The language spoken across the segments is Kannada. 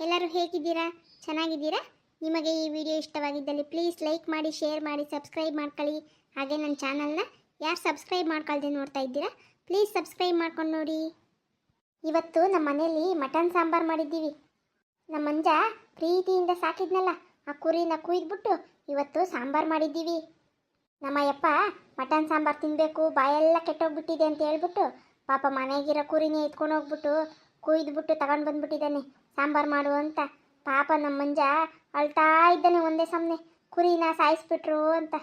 ಎಲ್ಲರೂ ಹೇಗಿದ್ದೀರಾ? ಚೆನ್ನಾಗಿದ್ದೀರಾ? ನಿಮಗೆ ಈ ವಿಡಿಯೋ ಇಷ್ಟವಾಗಿದ್ದಲ್ಲಿ ಪ್ಲೀಸ್ ಲೈಕ್ ಮಾಡಿ, ಶೇರ್ ಮಾಡಿ, ಸಬ್ಸ್ಕ್ರೈಬ್ ಮಾಡ್ಕೊಳ್ಳಿ. ಹಾಗೆ ನನ್ನ ಚಾನಲ್ನ ಯಾರು ಸಬ್ಸ್ಕ್ರೈಬ್ ಮಾಡ್ಕೊಳ್ದೆ ನೋಡ್ತಾ ಇದ್ದೀರಾ ಪ್ಲೀಸ್ ಸಬ್ಸ್ಕ್ರೈಬ್ ಮಾಡ್ಕೊಂಡು ನೋಡಿ. ಇವತ್ತು ನಮ್ಮ ಮನೇಲಿ ಮಟನ್ ಸಾಂಬಾರು ಮಾಡಿದ್ದೀವಿ. ನಮ್ಮ ಮಂಜ ಪ್ರೀತಿಯಿಂದ ಸಾಕಿದ್ನಲ್ಲ ಆ ಕುರಿನ ಕುಯ್ದುಬಿಟ್ಟು ಇವತ್ತು ಸಾಂಬಾರು ಮಾಡಿದ್ದೀವಿ. ನಮ್ಮ ಯಪ್ಪ ಮಟನ್ ಸಾಂಬಾರು ತಿನ್ನಬೇಕು, ಬಾಯೆಲ್ಲ ಕೆಟ್ಟೋಗ್ಬಿಟ್ಟಿದೆ ಅಂತ ಹೇಳ್ಬಿಟ್ಟು ಪಾಪ ಮನೆಗಿರೋ ಕುರಿನೇ ಎತ್ಕೊಂಡು ಹೋಗ್ಬಿಟ್ಟು ಕುಯ್ದುಬಿಟ್ಟು ತಗೊಂಡು ಬಂದ್ಬಿಟ್ಟಿದ್ದಾನೆ ಸಾಂಬಾರು ಮಾಡು ಅಂತ. ಪಾಪ ನಮ್ಮ ಮಂಜ ಅಳ್ತಾ ಇದ್ದಾನೆ ಒಂದೇ ಸಮನೆ, ಕುರಿನ ಸಾಯಿಸ್ಬಿಟ್ರು ಅಂತ.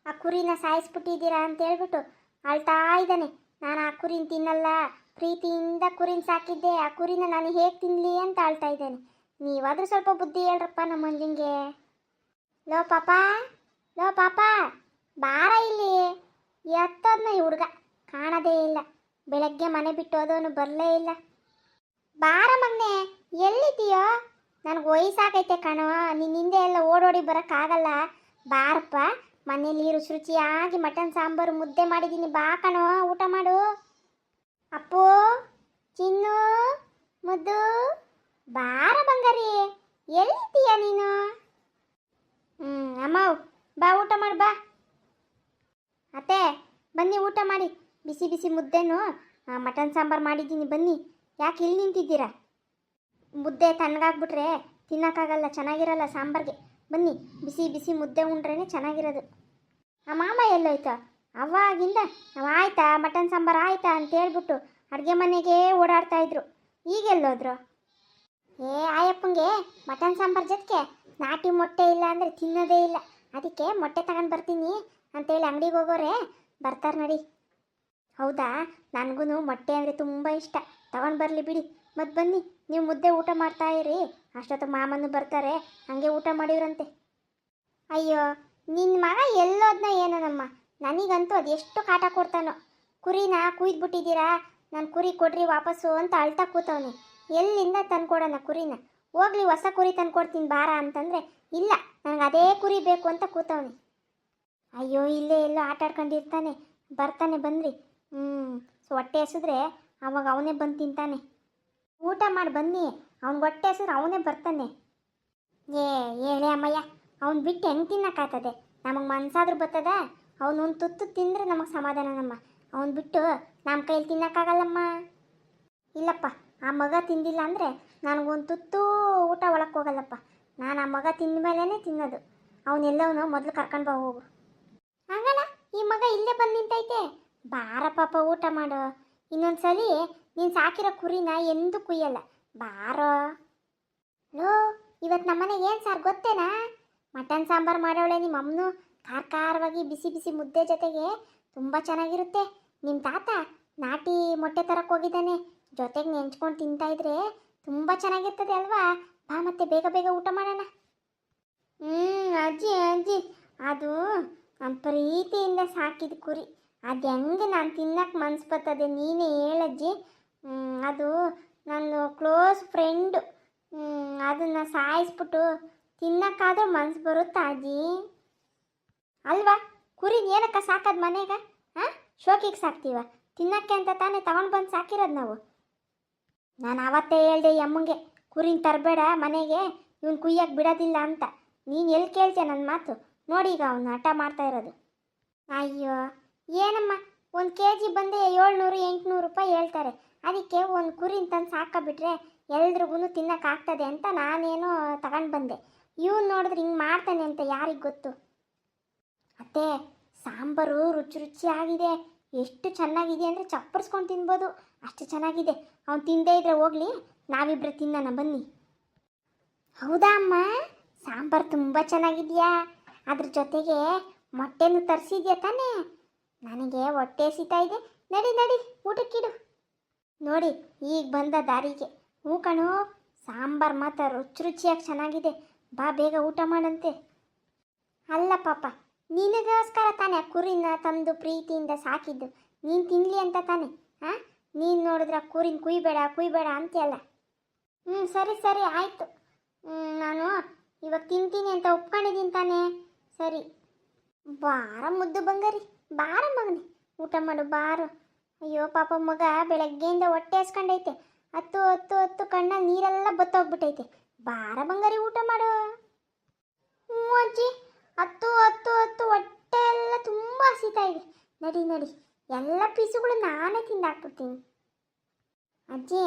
ಆ ಕುರಿನ ಸಾಯಿಸ್ಬಿಟ್ಟಿದ್ದೀರಾ ಅಂತ ಹೇಳ್ಬಿಟ್ಟು ಅಳ್ತಾ ಇದ್ದಾನೆ. ನಾನು ಆ ಕುರಿನ ತಿನ್ನಲ್ಲ, ಪ್ರೀತಿಯಿಂದ ಕುರಿನ ಸಾಕಿದ್ದೆ, ಆ ಕುರಿನ ನಾನು ಹೇಗೆ ತಿನ್ನಲಿ ಅಂತ ಅಳ್ತಾ ಇದ್ದಾನೆ. ನೀವಾದರೂ ಸ್ವಲ್ಪ ಬುದ್ಧಿ ಹೇಳ್ರಪ್ಪ ನಮ್ಮ ಮಂಜಂಗೆ. ಲೋ ಪಾಪ, ಲೋ ಪಾಪ, ಬಾರ ಇಲ್ಲಿ. ಎತ್ತೋದ್ನ ಈ ಹುಡುಗ ಕಾಣೋದೇ ಇಲ್ಲ. ಬೆಳಗ್ಗೆ ಮನೆ ಬಿಟ್ಟು ಹೋದವನು ಬರಲೇ ಇಲ್ಲ. ಬಾರ ಮಗನೆ, ಎಲ್ಲಿದ್ದೀಯೋ? ನನಗೆ ವಯಸ್ಸಾಗೈತೆ ಕಣೋ, ನಿನ್ನ ಹಿಂದೆ ಎಲ್ಲ ಓಡೋಡಿ ಬರೋಕ್ಕಾಗಲ್ಲ. ಬಾರಪ್ಪ, ಮನೇಲಿ ರುಚಿ ರುಚಿಯಾಗಿ ಮಟನ್ ಸಾಂಬಾರು ಮುದ್ದೆ ಮಾಡಿದ್ದೀನಿ, ಬಾ ಕಣೋ, ಊಟ ಮಾಡು. ಅಪ್ಪು, ಚಿನ್ನು, ಮುದ್ದು, ಬಾರ ಬಂಗಾರಿ, ಎಲ್ಲಿದ್ದೀಯ ನೀನು? ಅಮ್ಮ ಬಾ, ಊಟ ಮಾಡು ಬಾ. ಅತ್ತೆ ಬನ್ನಿ ಊಟ ಮಾಡಿ, ಬಿಸಿ ಬಿಸಿ ಮುದ್ದೆನು ಮಟನ್ ಸಾಂಬಾರು ಮಾಡಿದ್ದೀನಿ, ಬನ್ನಿ. ಯಾಕೆ ಇಲ್ಲಿ ನಿಂತಿದ್ದೀರಾ? ಮುದ್ದೆ ತಣ್ಣಗಾಗ್ಬಿಟ್ರೆ ತಿನ್ನೋಕ್ಕಾಗಲ್ಲ, ಚೆನ್ನಾಗಿರಲ್ಲ ಸಾಂಬಾರಿಗೆ. ಬನ್ನಿ, ಬಿಸಿ ಬಿಸಿ ಮುದ್ದೆ ಉಂಡ್ರೇ ಚೆನ್ನಾಗಿರೋದು. ಆ ಮಾಮ ಎಲ್ಲೋಯ್ತು? ಅವಾಗಿಂದ ನಾವು ಆಯ್ತಾ ಮಟನ್ ಸಾಂಬಾರು ಆಯ್ತಾ ಅಂತ ಹೇಳ್ಬಿಟ್ಟು ಅಡುಗೆ ಮನೆಗೆ ಓಡಾಡ್ತಾಯಿದ್ರು. ಈಗೆಲ್ಲೋದ್ರು? ಆಯಪ್ಪಂಗೆ ಮಟನ್ ಸಾಂಬಾರು ಜೊತೆಗೆ ನಾಟಿ ಮೊಟ್ಟೆ ಇಲ್ಲ ಅಂದರೆ ತಿನ್ನೋದೇ ಇಲ್ಲ, ಅದಕ್ಕೆ ಮೊಟ್ಟೆ ತಗೊಂಡು ಬರ್ತೀನಿ ಅಂತೇಳಿ ಅಂಗಡಿಗೆ ಹೋಗೋರೆ ಬರ್ತಾರೆ ನಡಿ. ಹೌದಾ? ನನಗೂ ಮೊಟ್ಟೆ ಅಂದರೆ ತುಂಬ ಇಷ್ಟ, ತಗೊಂಡು ಬರಲಿ ಬಿಡಿ. ಮತ್ತು ಬನ್ನಿ, ನೀವು ಮುದ್ದೆ ಊಟ ಮಾಡ್ತಾ ಇರಿ, ಅಷ್ಟೊತ್ತು ಮಾಮನ್ನು ಬರ್ತಾರೆ, ಹಾಗೆ ಊಟ ಮಾಡಿವ್ರಂತೆ. ಅಯ್ಯೋ, ನಿನ್ನ ಮಗ ಎಲ್ಲೋದ್ನ ಏನೋ ನಮ್ಮ, ನನಗಂತೂ ಅದು ಎಷ್ಟು ಕಾಟ ಕೊಡ್ತಾನೋ. ಕುರಿನ ಕುಯ್ದುಬಿಟ್ಟಿದ್ದೀರಾ, ನಾನು ಕುರಿ ಕೊಡ್ರಿ ವಾಪಸ್ಸು ಅಂತ ಅಳ್ತಾ ಕೂತವನೆ. ಎಲ್ಲಿಂದ ತಂದ್ಕೊಡೋಣ ಕುರಿನ? ಹೋಗ್ಲಿ ಹೊಸ ಕುರಿ ತಂದ್ಕೊಡ್ತೀನಿ ಬಾರ ಅಂತಂದರೆ ಇಲ್ಲ, ನನಗೆ ಅದೇ ಕುರಿ ಬೇಕು ಅಂತ ಕೂತವನೆ. ಅಯ್ಯೋ, ಇಲ್ಲೇ ಎಲ್ಲೋ ಆಟ ಆಡ್ಕೊಂಡಿರ್ತಾನೆ, ಬರ್ತಾನೆ ಬನ್ನಿರಿ. ಹೊಟ್ಟೆ ಹಸಿದ್ರೆ ಅವಾಗ ಅವನೇ ಬಂದು ತಿಂತಾನೆ. ಊಟ ಮಾಡಿ ಬನ್ನಿ, ಅವ್ನಿಗೆ ಹೊಟ್ಟೆ ಹಸಿದ್ರೆ ಅವನೇ ಬರ್ತಾನೆ. ಹೇಳಿ ಅಮ್ಮಯ್ಯ, ಅವ್ನು ಬಿಟ್ಟು ಹೆಂಗೆ ತಿನ್ನಕ್ಕಾಗ್ತದೆ? ನಮಗೆ ಮನ್ಸಾದ್ರೂ ಬರ್ತದ? ಅವನು ತುತ್ತು ತಿಂದರೆ ನಮಗೆ ಸಮಾಧಾನ ನಮ್ಮ. ಅವ್ನು ಬಿಟ್ಟು ನಮ್ಮ ಕೈಯಲ್ಲಿ ತಿನ್ನೋಕ್ಕಾಗಲ್ಲಮ್ಮ. ಇಲ್ಲಪ್ಪ, ಆ ಮಗ ತಿಂದಿಲ್ಲ ಅಂದರೆ ನನಗೊಂದು ತುತ್ತು ಊಟ ಒಳಕ್ಕೆ ಹೋಗಲ್ಲಪ್ಪ. ನಾನು ಆ ಮಗ ತಿಂದ ಮೇಲೇ ತಿನ್ನೋದು. ಅವನೆಲ್ಲವನು ಮೊದಲು ಕರ್ಕೊಂಡು ಬಾ ಹೋಗು. ಹಂಗಲ್ಲ, ಈ ಮಗ ಇಲ್ಲೇ ಬಂದು ನಿಂತೈತೆ. ಬಾರ ಪಾಪ, ಊಟ ಮಾಡು. ಇನ್ನೊಂದ್ಸಲಿ ನೀನು ಸಾಕಿರೋ ಕುರಿನ ಎಂದೂ ಕುಯ್ಯಲ್ಲ, ಬಾರೋ. ಲೋ, ಇವತ್ತು ನಮ್ಮನೆಗೆ ಏನು ಸಾರು ಗೊತ್ತೇನಾ? ಮಟನ್ ಸಾಂಬಾರು ಮಾಡೋಳೆ ನಿಮ್ಮ ಅಮ್ಮನು, ಖಾರ ಖಾರವಾಗಿ ಬಿಸಿ ಬಿಸಿ ಮುದ್ದೆ ಜೊತೆಗೆ ತುಂಬ ಚೆನ್ನಾಗಿರುತ್ತೆ. ನಿಮ್ಮ ತಾತ ನಾಟಿ ಮೊಟ್ಟೆ ತರಕ್ಕೆ ಹೋಗಿದ್ದಾನೆ, ಜೊತೆಗೆ ನೆಂಚ್ಕೊಂಡು ತಿಂತಾಯಿದ್ರೆ ತುಂಬ ಚೆನ್ನಾಗಿರ್ತದೆ ಅಲ್ವಾ? ಬಾ, ಮತ್ತೆ ಬೇಗ ಬೇಗ ಊಟ ಮಾಡೋಣ. ಅಜ್ಜಿ ಅಜ್ಜಿ, ಅದು ನಾನು ಪ್ರೀತಿಯಿಂದ ಸಾಕಿದ ಕುರಿ, ಅದು ಹೆಂಗೆ ನಾನು ತಿನ್ನಕ್ಕೆ ಮನ್ಸು ಬರ್ತದೆ ನೀನೇ ಹೇಳಜ್ಜಿ. ಅದು ನನ್ನ ಕ್ಲೋಸ್ ಫ್ರೆಂಡು, ಅದನ್ನು ಸಾಯಿಸ್ಬಿಟ್ಟು ತಿನ್ನಕ್ಕಾದ್ರೂ ಮನ್ಸು ಬರುತ್ತಾ ಅಜ್ಜಿ? ಅಲ್ವಾ? ಕುರಿನ ಏನಕ್ಕ ಸಾಕೋದು ಮನೆಗೆ? ಶೋಕಿಗೆ ಸಾಕ್ತೀವ, ತಿನ್ನಕ್ಕೆ ಅಂತ ತಾನೇ ತಗೊಂಡು ಬಂದು ಸಾಕಿರೋದು ನಾವು. ನಾನು ಆವತ್ತೇ ಹೇಳ್ದೆ ಈ ಅಮ್ಮಂಗೆ, ಕುರಿನ ತರಬೇಡ ಮನೆಗೆ, ಇವನು ಕುಯ್ಯಕ್ಕೆ ಬಿಡೋದಿಲ್ಲ ಅಂತ. ನೀನು ಎಲ್ಲಿ ಕೇಳ್ತೀಯ ನನ್ನ ಮಾತು? ನೋಡಿ ಈಗ ಅವನು ಹಠ ಮಾಡ್ತಾ ಇರೋದು. ಅಯ್ಯೋ ಏನಮ್ಮ, ಒಂದು ಕೆಜಿ ಬಂದು 700-800 ರೂಪಾಯಿ ಹೇಳ್ತಾರೆ. ಅದಕ್ಕೆ ಒಂದು ಕುರಿನ ತಂದು ಸಾಕಬಿಟ್ರೆ ಎಲ್ರಿಗೂ ತಿನ್ನೋಕ್ಕಾಗ್ತದೆ ಅಂತ ನಾನೇನೋ ತಗೊಂಡು ಬಂದೆ. ಇವನು ನೋಡಿದ್ರೆ ಹಿಂಗೆ ಮಾಡ್ತಾನೆ ಅಂತ ಯಾರಿಗೆ ಗೊತ್ತು? ಅತ್ತೆ, ಸಾಂಬಾರು ರುಚಿ ರುಚಿಯಾಗಿದೆ, ಎಷ್ಟು ಚೆನ್ನಾಗಿದೆ ಅಂದರೆ ಚಪ್ಪರಿಸ್ಕೊಂಡು ತಿನ್ಬೋದು, ಅಷ್ಟು ಚೆನ್ನಾಗಿದೆ. ಅವ್ನು ತಿಂದೇ ಇದ್ರೆ ಹೋಗಲಿ, ನಾವಿಬ್ಬರು ತಿನ್ನೋಣ ಬನ್ನಿ. ಹೌದಾ ಅಮ್ಮ? ಸಾಂಬಾರು ತುಂಬ ಚೆನ್ನಾಗಿದೆಯಾ? ಅದ್ರ ಜೊತೆಗೆ ಮೊಟ್ಟೆನೂ ತರಿಸಿದ್ಯಾ ತಾನೇ? ನನಗೆ ಹೊಟ್ಟೆ ಹಸಿತಾ ಇದೆ, ನಡಿ ನಡಿ ಊಟಕ್ಕಿಡು. ನೋಡಿ ಈಗ ಬಂದ ದಾರಿಗೆ. ಹ್ಞೂ ಕಣೋ, ಸಾಂಬಾರು ಮಾತ್ರ ರುಚಿ ರುಚಿಯಾಗಿ ಚೆನ್ನಾಗಿದೆ, ಬಾ ಬೇಗ ಊಟ ಮಾಡಂತೆ. ಅಲ್ಲ ಪಾಪ, ನಿನಗೋಸ್ಕರ ತಾನೇ ಆ ಕುರಿನ ತಂದು ಪ್ರೀತಿಯಿಂದ ಸಾಕಿದ್ದು, ನೀನು ತಿನ್ನಲಿ ಅಂತ ತಾನೆ. ನೀನು ನೋಡಿದ್ರೆ ಆ ಕುರಿನ ಕುಯ್ಬೇಡ ಕುಯ್ಬೇಡ ಅಂತೀಯಲ್ಲ. ಸರಿ ಸರಿ ಆಯಿತು, ನಾನು ಇವಾಗ ತಿಂತೀನಿ ಅಂತ ಒಪ್ಕೊಂಡಿದ್ದೀನಿ ತಾನೇ. ಸರಿ, ಬಾರ ಮುದ್ದು ಬಂಗಾರಿ, ಬಾರ ಮಗನೇ, ಊಟ ಮಾಡು ಬಾರು. ಅಯ್ಯೋ ಪಾಪ ಮಗ ಬೆಳಗ್ಗೆಯಿಂದ ಹೊಟ್ಟೆ ಹಸ್ಕೊಂಡೈತೆ, ಹತ್ತು ಹತ್ತು ಹತ್ತು ಕಣ್ಣಲ್ಲಿ ನೀರೆಲ್ಲ ಬತ್ತೋಗ್ಬಿಟ್ಟೈತೆ. ಬಾರ ಬಂಗಾರಿ ಊಟ ಮಾಡು. ಹ್ಞೂ ಅಜ್ಜಿ, ಹತ್ತು ಹತ್ತು ಹತ್ತು ಹೊಟ್ಟೆ ಎಲ್ಲ ತುಂಬ ಹಸಿತಾ ಇದೆ. ನಡಿ ನಡಿ, ಎಲ್ಲ ಪೀಸುಗಳು ನಾನೇ ತಿಂದಾಕ್ಬಿಡ್ತೀನಿ. ಅಜ್ಜಿ,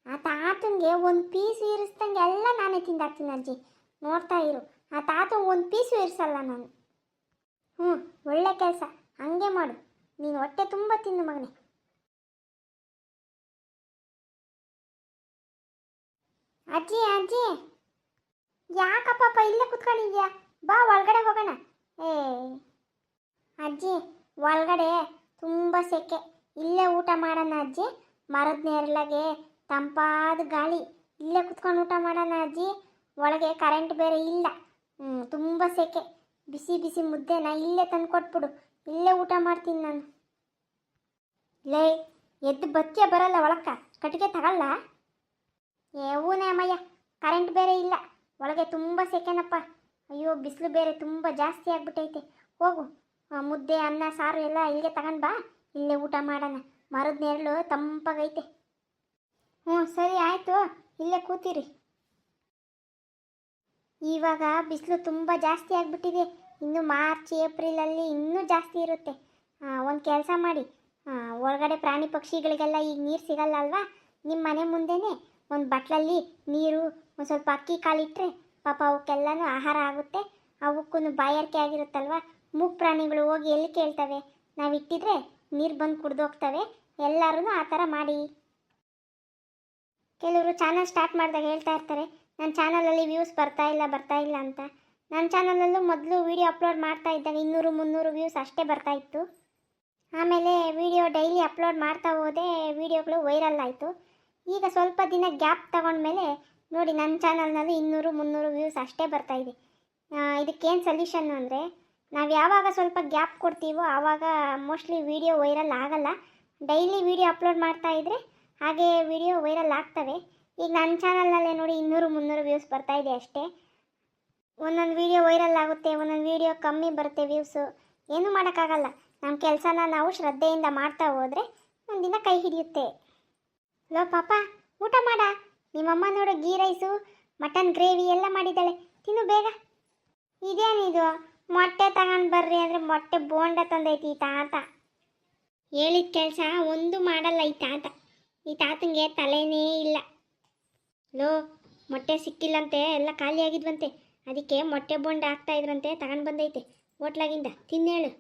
ಆ ತಾತನಿಗೆ ಒಂದು ಪೀಸು ಇರಿಸ್ದಂಗೆ ಎಲ್ಲ ನಾನೇ ತಿಂದಾಕ್ತೀನಿ ಅಜ್ಜಿ. ನೋಡ್ತಾ ಇರು, ಆ ತಾತ ಒಂದು ಪೀಸು ಇರಿಸಲ್ಲ ನಾನು. ಹ್ಞೂ, ಒಳ್ಳೆ ಕೆಲಸ, ಹಂಗೆ ಮಾಡು. ನೀನು ಹೊಟ್ಟೆ ತುಂಬ ತಿನ್ನು ಮಗನೇ. ಅಜ್ಜಿ ಅಜ್ಜಿ, ಯಾಕಪ್ಪ ಇಲ್ಲೇ ಕುತ್ಕೊಂಡಿದ್ಯಾ? ಬಾ ಒಳಗಡೆ ಹೋಗೋಣ. ಏ ಅಜ್ಜಿ, ಒಳಗಡೆ ತುಂಬ ಸೆಕೆ, ಇಲ್ಲೇ ಊಟ ಮಾಡೋಣ ಅಜ್ಜಿ. ಮರದ ನೆರಳಗೆ ತಂಪಾದ ಗಾಳಿ, ಇಲ್ಲೇ ಕುತ್ಕೊಂಡು ಊಟ ಮಾಡೋಣ ಅಜ್ಜಿ. ಒಳಗೆ ಕರೆಂಟ್ ಬೇರೆ ಇಲ್ಲ. ತುಂಬ ಸೆಕೆ. ಬಿಸಿ ಬಿಸಿ ಮುದ್ದೆನ ಇಲ್ಲೇ ತಂದು ಕೊಟ್ಬಿಡು, ಇಲ್ಲೇ ಊಟ ಮಾಡ್ತೀನಿ ನಾನು. ಲೇ, ಎದ್ದು ಬತ್ತಿಯ ಬರಲ್ಲ ಒಳಕ್ಕ, ಕಟ್ಟಿಗೆ ತಗೊಳ್ಳ? ಹೂನೇ ಅಮ್ಮಯ್ಯ, ಕರೆಂಟ್ ಬೇರೆ ಇಲ್ಲ, ಒಳಗೆ ತುಂಬ ಸೆಕೆನಪ್ಪ. ಅಯ್ಯೋ, ಬಿಸಿಲು ಬೇರೆ ತುಂಬ ಜಾಸ್ತಿ ಆಗ್ಬಿಟ್ಟೈತೆ. ಹೋಗು, ಮುದ್ದೆ ಅನ್ನ ಸಾರು ಎಲ್ಲ ಇಲ್ಲಿಗೆ ತಗೊಂಡು ಬಾ, ಇಲ್ಲೇ ಊಟ ಮಾಡೋಣ. ಮರದ ನೆರಳು ತಂಪಾಗೈತೆ. ಹ್ಞೂ ಸರಿ ಆಯಿತು, ಇಲ್ಲೇ ಕೂತೀರಿ. ಇವಾಗ ಬಿಸಿಲು ತುಂಬ ಜಾಸ್ತಿ ಆಗಿಬಿಟ್ಟಿದೆ. ಇನ್ನು ಮಾರ್ಚ್ ಏಪ್ರಿಲಲ್ಲಿ ಇನ್ನೂ ಜಾಸ್ತಿ ಇರುತ್ತೆ. ಒಂದು ಕೆಲಸ ಮಾಡಿ, ಒಳಗಡೆ ಪ್ರಾಣಿ ಪಕ್ಷಿಗಳಿಗೆಲ್ಲ ಈಗ ನೀರು ಸಿಗಲ್ಲ ಅಲ್ವಾ? ನಿಮ್ಮ ಮನೆ ಮುಂದೆನೇ ಒಂದು ಬಟ್ಲಲ್ಲಿ ನೀರು, ಒಂದು ಸ್ವಲ್ಪ ಅಕ್ಕಿ ಕಾಳಿಟ್ರೆ ಪಾಪ ಅವಕ್ಕೆಲ್ಲನೂ ಆಹಾರ ಆಗುತ್ತೆ. ಅವಕ್ಕೂ ಬಾಯಾರಿಕೆ ಆಗಿರುತ್ತಲ್ವ, ಮೂಗು ಪ್ರಾಣಿಗಳು ಹೋಗಿ ಎಲ್ಲಿ ಕೇಳ್ತವೆ? ನಾವು ಇಟ್ಟಿದ್ರೆ ನೀರು ಬಂದು ಕುಡ್ದೋಗ್ತವೆ. ಎಲ್ಲರೂ ಆ ಥರ ಮಾಡಿ. ಕೆಲವರು ಚಾನಲ್ ಸ್ಟಾರ್ಟ್ ಮಾಡಿದಾಗ ಹೇಳ್ತಾ ಇರ್ತಾರೆ, ನನ್ನ ಚಾನಲಲ್ಲಿ ವ್ಯೂಸ್ ಬರ್ತಾ ಇಲ್ಲ ಅಂತ. ನನ್ನ ಚಾನಲಲ್ಲೂ ಮೊದಲು ವೀಡಿಯೋ ಅಪ್ಲೋಡ್ ಮಾಡ್ತಾ ಇದ್ದಾಗ 200-300 ವ್ಯೂಸ್ ಅಷ್ಟೇ ಬರ್ತಾ ಇತ್ತು. ಆಮೇಲೆ ವಿಡಿಯೋ ಡೈಲಿ ಅಪ್ಲೋಡ್ ಮಾಡ್ತಾ ಹೋದೆ, ವಿಡಿಯೋಗಳು ವೈರಲ್ ಆಯಿತು. ಈಗ ಸ್ವಲ್ಪ ದಿನ ಗ್ಯಾಪ್ ತಗೊಂಡ್ಮೇಲೆ ನೋಡಿ ನನ್ನ ಚಾನಲ್ನಲ್ಲಿ 200-300 ವ್ಯೂಸ್ ಅಷ್ಟೇ ಬರ್ತಾಯಿದೆ. ಇದಕ್ಕೇನು ಸೊಲ್ಯೂಷನ್ ಅಂದರೆ, ನಾವು ಯಾವಾಗ ಸ್ವಲ್ಪ ಗ್ಯಾಪ್ ಕೊಡ್ತೀವೋ ಆವಾಗ ಮೋಸ್ಟ್ಲಿ ವಿಡಿಯೋ ವೈರಲ್ ಆಗಲ್ಲ. ಡೈಲಿ ವಿಡಿಯೋ ಅಪ್ಲೋಡ್ ಮಾಡ್ತಾ ಇದ್ದರೆ ಹಾಗೆ ವಿಡಿಯೋ ವೈರಲ್ ಆಗ್ತವೆ. ಈಗ ನನ್ನ ಚಾನಲ್ನಲ್ಲೇ ನೋಡಿ 200-300 ವ್ಯೂಸ್ ಬರ್ತಾಯಿದೆ ಅಷ್ಟೇ. ಒಂದೊಂದು ವಿಡಿಯೋ ವೈರಲ್ ಆಗುತ್ತೆ, ಒಂದೊಂದು ವಿಡಿಯೋ ಕಮ್ಮಿ ಬರುತ್ತೆ ವ್ಯೂಸು. ಏನೂ ಮಾಡೋಕ್ಕಾಗಲ್ಲ. ನಮ್ಮ ಕೆಲಸನ ನಾವು ಶ್ರದ್ಧೆಯಿಂದ ಮಾಡ್ತಾ ಹೋದರೆ ಒಂದಿನ ಕೈ ಹಿಡಿಯುತ್ತೆ. ಲೋ ಪಾಪ, ಊಟ ಮಾಡ. ನಿಮ್ಮಮ್ಮ ನೋಡು ಗೀ ರೈಸು, ಮಟನ್ ಗ್ರೇವಿ ಎಲ್ಲ ಮಾಡಿದ್ದಾಳೆ, ತಿನ್ನು ಬೇಗ. ಇದೇನಿದು, ಮೊಟ್ಟೆ ತಗೊಂಡು ಬರ್ರಿ ಅಂದರೆ ಮೊಟ್ಟೆ ಬೋಂಡ ತಂದೈತಿ ಈ ತಾತ. ಹೇಳಿದ ಕೆಲಸ ಒಂದು ಮಾಡಲ್ಲ ಈ ತಾತ. ಈ ತಾತಂಗೆ ತಲೆನೇ ಇಲ್ಲ. ಲೋ, ಮೊಟ್ಟೆ ಸಿಕ್ಕಿಲ್ಲಂತೆ, ಎಲ್ಲ ಖಾಲಿ ಆಗಿದ್ವಂತೆ. ಅದಕ್ಕೆ ಮೊಟ್ಟೆ ಬೋಂಡ ಹಾಕ್ತಾ ಇದ್ರಂತೆ, ತಗೊಂಡು ಬಂದೈತೆ ಹೋಟ್ಲಾಗಿಂದ. ತಿನ್ನೇಳು.